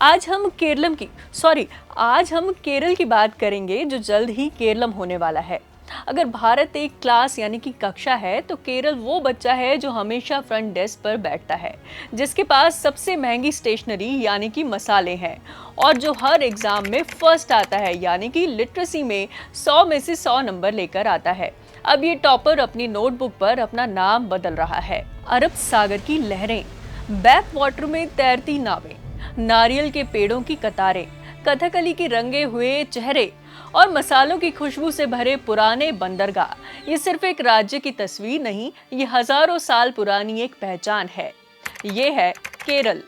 आज हम केरल की बात करेंगे जो जल्द ही केरलम होने वाला है। अगर भारत एक क्लास यानी कि कक्षा है तो केरल वो बच्चा है जो हमेशा फ्रंट डेस्क पर बैठता है, जिसके पास सबसे महंगी स्टेशनरी यानी कि मसाले हैं और जो हर एग्जाम में फर्स्ट आता है यानी कि लिटरेसी में 100 में से 100 नंबर लेकर आता है। अब ये टॉपर अपनी नोटबुक पर अपना नाम बदल रहा है। अरब सागर की लहरें, बैक वाटर में तैरती नावें, नारियल के पेड़ों की कतारें, कथकली के रंगे हुए चेहरे और मसालों की खुशबू से भरे पुराने बंदरगाह, ये सिर्फ एक राज्य की तस्वीर नहीं, ये हजारों साल पुरानी एक पहचान है। ये है केरल,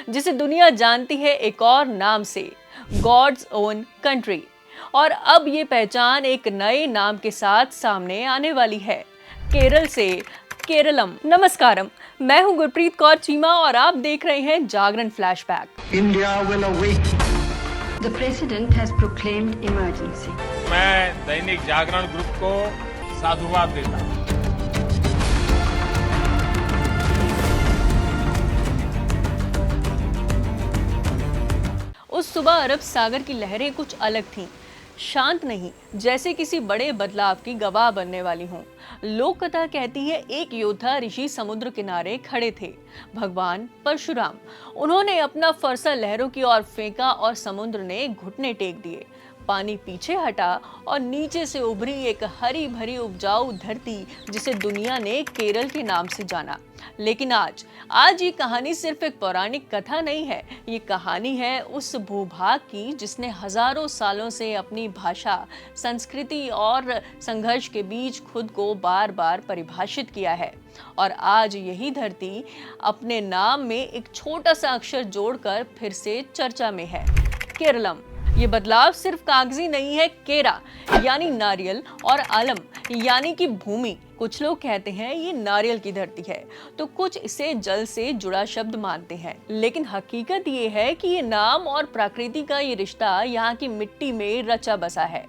जिसे दुनिया जानती है एक और नाम से, गॉड्स ओन कंट्री। और अब ये पहचान एक नए नाम के साथ सामने आने वाली है, केरल से केरलम। नमस्कारम, मैं हूं गुरप्रीत कौर चीमा और आप देख रहे हैं Jagran flashback. India will awake. The president has proclaimed emergency. मैं दैनिक जागरण ग्रुप को साधुवाद देता हूं। उस सुबह अरब सागर की लहरें कुछ अलग थीं, शांत नहीं, जैसे किसी बड़े बदलाव की गवाह बनने वाली हों। लोक कथा कहती है एक योद्धा ऋषि समुद्र किनारे खड़े थे, भगवान परशुराम। उन्होंने अपना फरसा लहरों की ओर फेंका और समुद्र ने घुटने टेक दिए। पानी पीछे हटा और नीचे से उभरी एक हरी भरी उपजाऊ धरती, जिसे दुनिया ने केरल के नाम से जाना। लेकिन आज ये कहानी सिर्फ एक पौराणिक कथा नहीं है, ये कहानी है उस भूभाग की जिसने हजारों सालों से अपनी भाषा, संस्कृति और संघर्ष के बीच खुद को बार बार परिभाषित किया है। और आज यही धरती अपने नाम में एक छोटा सा अक्षर जोड़कर फिर से चर्चा में है, केरलम। ये बदलाव सिर्फ कागजी नहीं है, केरा यानी नारियल और अलम यानी कि भूमि। कुछ लोग कहते हैं ये नारियल की धरती है, तो कुछ इसे जल से जुड़ा शब्द मानते हैं। लेकिन हकीकत ये है कि ये नाम और प्रकृति का ये रिश्ता यहाँ की मिट्टी में रचा बसा है।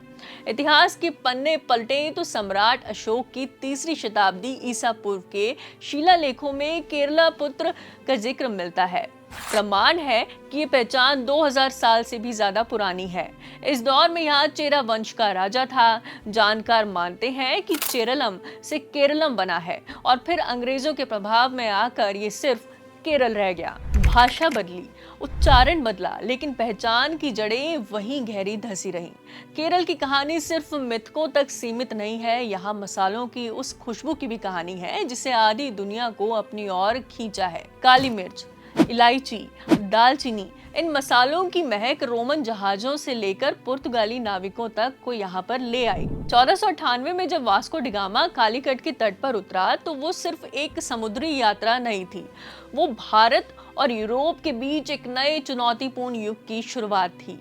इतिहास के पन्ने पलटे तो सम्राट अशोक की 3री शताब्दी ईसा पूर्व के शिलालेखों में केरला पुत्र का जिक्र मिलता है। प्रमाण है कि ये पहचान 2000 साल से भी ज्यादा पुरानी है। इस दौर में यहाँ चेरा वंश का राजा था। जानकार मानते हैं कि चेरलम से केरलम बना है और फिर अंग्रेजों के प्रभाव में आकर ये सिर्फ केरल रह गया। भाषा बदली, उच्चारण बदला, लेकिन पहचान की जड़ें वहीं गहरी धसी रहीं। केरल की कहानी सिर्फ मिथकों तक सीमित नहीं है, यहाँ मसालों की उस खुशबू की भी कहानी है जिसे आधी दुनिया को अपनी ओर खींचा है। काली मिर्च, इलायची, दालचीनी, इन मसालों की महक रोमन जहाजों से लेकर पुर्तगाली नाविकों तक को यहाँ पर ले आई। 1498 में जब वास्को डिगामा कालीकट के तट पर उतरा तो वो सिर्फ एक समुद्री यात्रा नहीं थी, वो भारत और यूरोप के बीच एक नए चुनौतीपूर्ण युग की शुरुआत थी।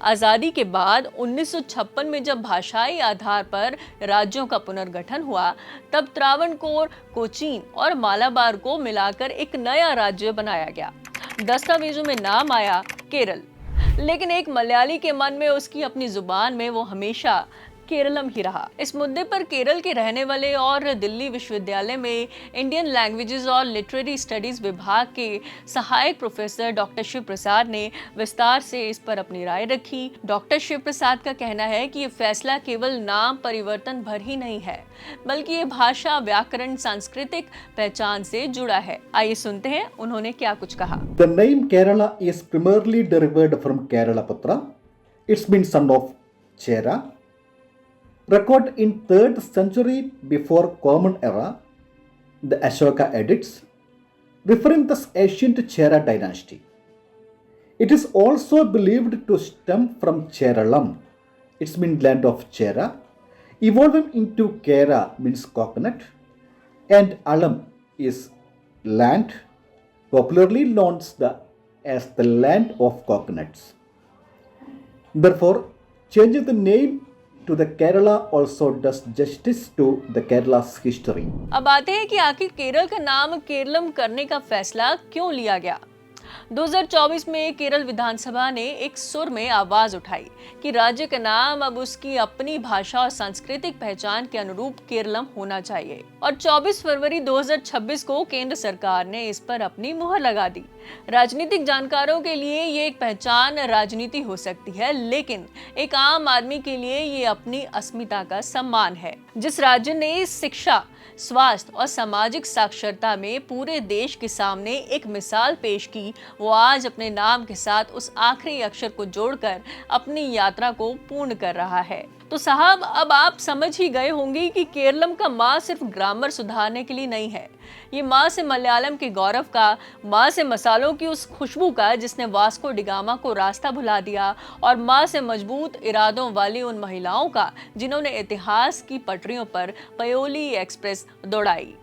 आजादी के बाद 1956 में जब भाषाई आधार पर राज्यों का पुनर्गठन हुआ, तब त्रावणकोर, कोचीन और मालाबार को मिलाकर एक नया राज्य बनाया गया। दस्तावेजों में नाम आया केरल, लेकिन एक मलयाली के मन में, उसकी अपनी जुबान में, वो हमेशा केरलम ही रहा। इस मुद्दे पर केरल के रहने वाले और दिल्ली विश्वविद्यालय में इंडियन लैंग्वेजेस और लिटरेरी स्टडीज विभाग के सहायक प्रोफेसर डॉक्टर शिव प्रसाद ने विस्तार से इस पर अपनी राय रखी। डॉक्टर शिव प्रसाद का कहना है कि ये फैसला केवल नाम परिवर्तन भर ही नहीं है, बल्कि ये भाषा, व्याकरण, सांस्कृतिक पहचान से जुड़ा है। आइए सुनते हैं उन्होंने क्या कुछ कहा। The name Kerala is primarily derived from Keralapatra. It's been son of Chera. Recorded in 3rd century before Common Era, the Ashoka edicts, referring the ancient Chera dynasty. It is also believed to stem from Cheralam. It's been land of Chera, evolving into Kera means coconut, and Alam is land, popularly known as the land of coconuts. Therefore, changing the name to the Kerala also does justice to the Kerala's history. अब आते हैं कि आखिर केरल का नाम केरलम करने का फैसला क्यों लिया गया। 2024 में केरल विधानसभा ने एक सुर में आवाज उठाई कि राज्य का नाम अब उसकी अपनी भाषा और सांस्कृतिक पहचान के अनुरूप केरलम होना चाहिए। और 24 फरवरी 2026 को केंद्र सरकार ने इस पर अपनी मुहर लगा दी। राजनीतिक जानकारों के लिए ये एक पहचान राजनीति हो सकती है, लेकिन एक आम आदमी के लिए ये अपनी अस्मिता का सम्मान है। जिस राज्य ने शिक्षा, स्वास्थ्य और सामाजिक साक्षरता में पूरे देश के सामने एक मिसाल पेश की, वो आज अपने नाम के साथ उस आखिरी अक्षर को जोड़कर अपनी यात्रा को पूर्ण कर रहा है। तो साहब, अब आप समझ ही गए होंगे कि केरलम का माँ सिर्फ ग्रामर सुधारने के लिए नहीं है। ये माँ से मलयालम के गौरव का, माँ से मसालों की उस खुशबू का जिसने वास्को डिगामा को रास्ता भुला दिया, और माँ से मजबूत इरादों वाली उन महिलाओं का जिन्होंने इतिहास की पटरियों पर पयोली एक्सप्रेस दौड़ाई।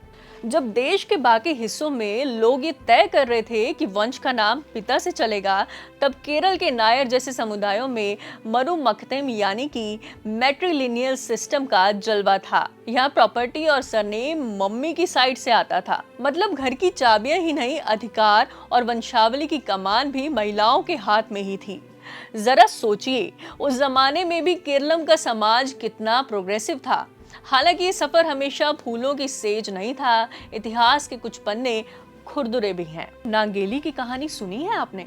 जब देश के बाकी हिस्सों में लोग ये तय कर रहे थे कि वंश का नाम पिता से चलेगा, तब केरल के नायर जैसे समुदायों में मरुमकतेम यानी कि मैट्रिलिनियल सिस्टम का जलवा था। यहाँ प्रॉपर्टी और सरनेम मम्मी की साइड से आता था। मतलब घर की चाबियां ही नहीं, अधिकार और वंशावली की कमान भी महिलाओं के हाथ में ही थी। जरा सोचिए, उस जमाने में भी केरलम का समाज कितना प्रोग्रेसिव था। हालांकि ये सफर हमेशा फूलों की सेज नहीं था, इतिहास के कुछ पन्ने खुरदुरे भी हैं। नांगेली की कहानी सुनी है आपने?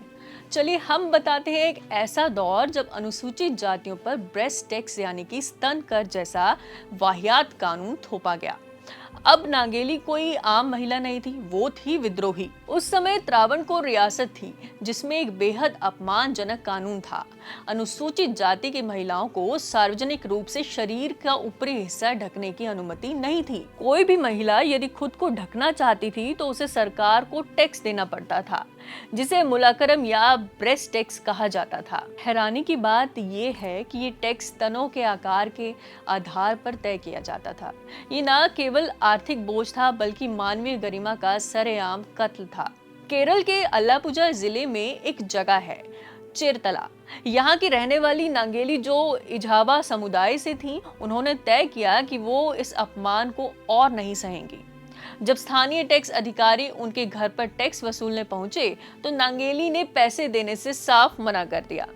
चलिए हम बताते हैं एक ऐसा दौर जब अनुसूचित जातियों पर ब्रेस्ट टैक्स यानी कि स्तन कर जैसा वाहियात कानून थोपा गया। अब नांगेली कोई आम महिला नहीं थी, वो थी विद्रोही। उस समय त्रावणकोर रियासत थी जिसमें एक बेहद अपमानजनक कानून था। अनुसूचित जाति की महिलाओं को सार्वजनिक रूप से शरीर का ऊपरी हिस्सा ढकने की अनुमति नहीं थी। कोई भी महिला यदि खुद को ढकना चाहती थी तो उसे सरकार को टैक्स देना पड़ता था, जिसे मुलाकरम या ब्रेस्ट टैक्स कहा जाता था। हैरानी की बात यह है कि ये टैक्स तनों के आकार के आधार पर तय किया जाता था। ये न केवल आर्थिक बोझ था बल्कि मानवीय गरिमा का सरेआम कत्ल था। केरल के अलापुझा जिले में एक जगह है चेरतला। यहाँ की रहने वाली नांगेली जो इजावा समुदाय से थी, उन्होंने तय किया कि वो इस अपमान को और नहीं सहेंगी। जब स्थानीय टैक्स अधिकारी उनके घर पर टैक्स वसूलने पहुंचे तो नांगेली ने पैसे देने से साफ मना कर दिया।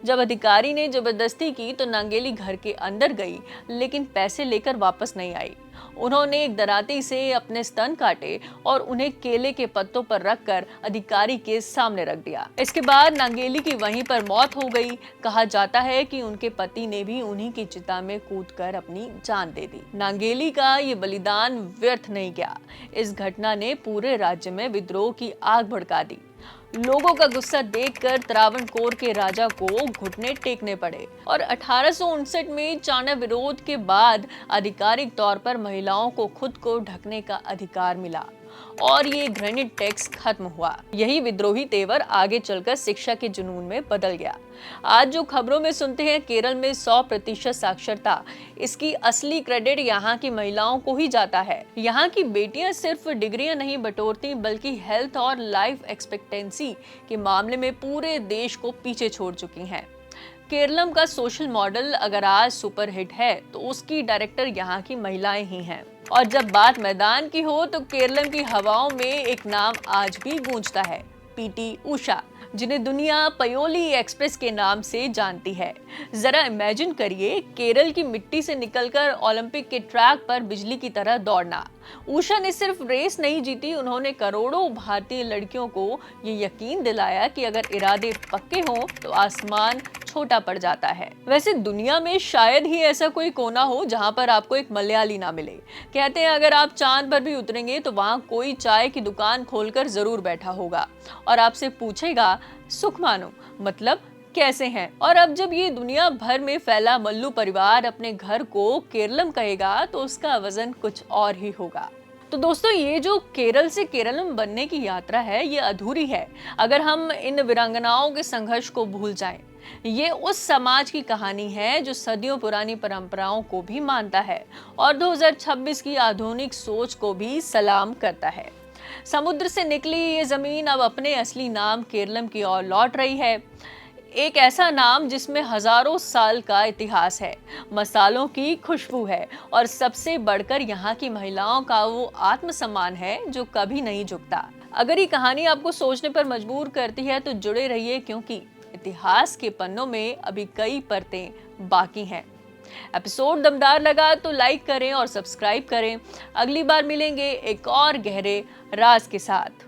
जब अधिकारी ने जबरदस्ती की तो नांगेली घर के अंदर गई, लेकिन पैसे लेकर वापस नहीं आई। उन्होंने एक दराती से अपने स्तन काटे और उन्हें केले के पत्तों पर रखकर अधिकारी के सामने रख दिया। इसके बाद नांगेली की वहीं पर मौत हो गई। कहा जाता है कि उनके पति ने भी उन्हीं की चिता में कूदकर अपनी जान दे दी। नांगेली का ये बलिदान व्यर्थ नहीं गया। इस घटना ने पूरे राज्य में विद्रोह की आग भड़का दी। लोगों का गुस्सा देखकर त्रावणकोर के राजा को घुटने टेकने पड़े और 1859 में चाणक्य विरोध के बाद आधिकारिक तौर पर महिलाओं को खुद को ढकने का अधिकार मिला और ये ग्रेनेड टैक्स खत्म हुआ। यही विद्रोही तेवर आगे चलकर शिक्षा के जुनून में बदल गया। आज जो खबरों में सुनते हैं केरल में 100% साक्षरता, इसकी असली क्रेडिट यहाँ की महिलाओं को ही जाता है। यहाँ की बेटियां सिर्फ डिग्रियां नहीं बटोरती बल्कि हेल्थ और लाइफ एक्सपेक्टेंसी के मामले में पूरे देश को पीछे छोड़ चुकी हैं। केरलम का सोशल मॉडल अगर आज सुपरहिट है तो उसकी डायरेक्टर यहाँ की महिलाएं ही हैं। और जब बात मैदान की हो तो केरलम की हवाओं में एक नाम आज भी गूंजता है, पीटी उषा, जिन्हें दुनिया पयोली एक्सप्रेस के नाम से जानती है। जरा इमेजिन करिए, केरल की मिट्टी से निकलकर ओलंपिक के ट्रैक पर बिजली की तरह दौड़ना। उषा ने सिर्फ रेस नहीं जीती, उन्होंने करोड़ों भारतीय लड़कियों को ये यकीन दिलाया कि अगर इरादे पक्के हों तो आसमान छोटा पड़ जाता है। वैसे दुनिया में शायद ही ऐसा कोई कोना हो जहां पर आपको एक मलयाली ना मिले। कहते हैं अगर आप चांद पर भी उतरेंगे तो वहां कोई चाय की दुकान खोलकर जरूर बैठा होगा और आपसे पूछेगा सुख मानो, मतलब कैसे हैं। और अब जब ये दुनिया भर में फैला मल्लू परिवार अपने घर को केरलम कहेगा तो उसका वजन कुछ और ही होगा। तो दोस्तों, ये जो केरल से केरलम बनने की यात्रा है ये अधूरी है अगर हम इन वीरांगनाओं के संघर्ष को भूल जाएं। ये उस समाज की कहानी है जो सदियों पुरानी परंपराओं को भी मानता है और 2026 की आधुनिक सोच को भी सलाम करता है। समुद्र से निकली ये जमीन अब अपने असली नाम केरलम की ओर लौट रही है। एक ऐसा नाम जिसमें हजारों साल का इतिहास है, मसालों की खुशबू है और सबसे बढ़कर यहाँ की महिलाओं का वो आत्मसम्मान है जो कभी नहीं झुकता। अगर ये कहानी आपको सोचने पर मजबूर करती है तो जुड़े रहिए, क्योंकि इतिहास के पन्नों में अभी कई परतें बाकी हैं। एपिसोड दमदार लगा तो लाइक करें और सब्सक्राइब करें। अगली बार मिलेंगे एक और गहरे राज के साथ।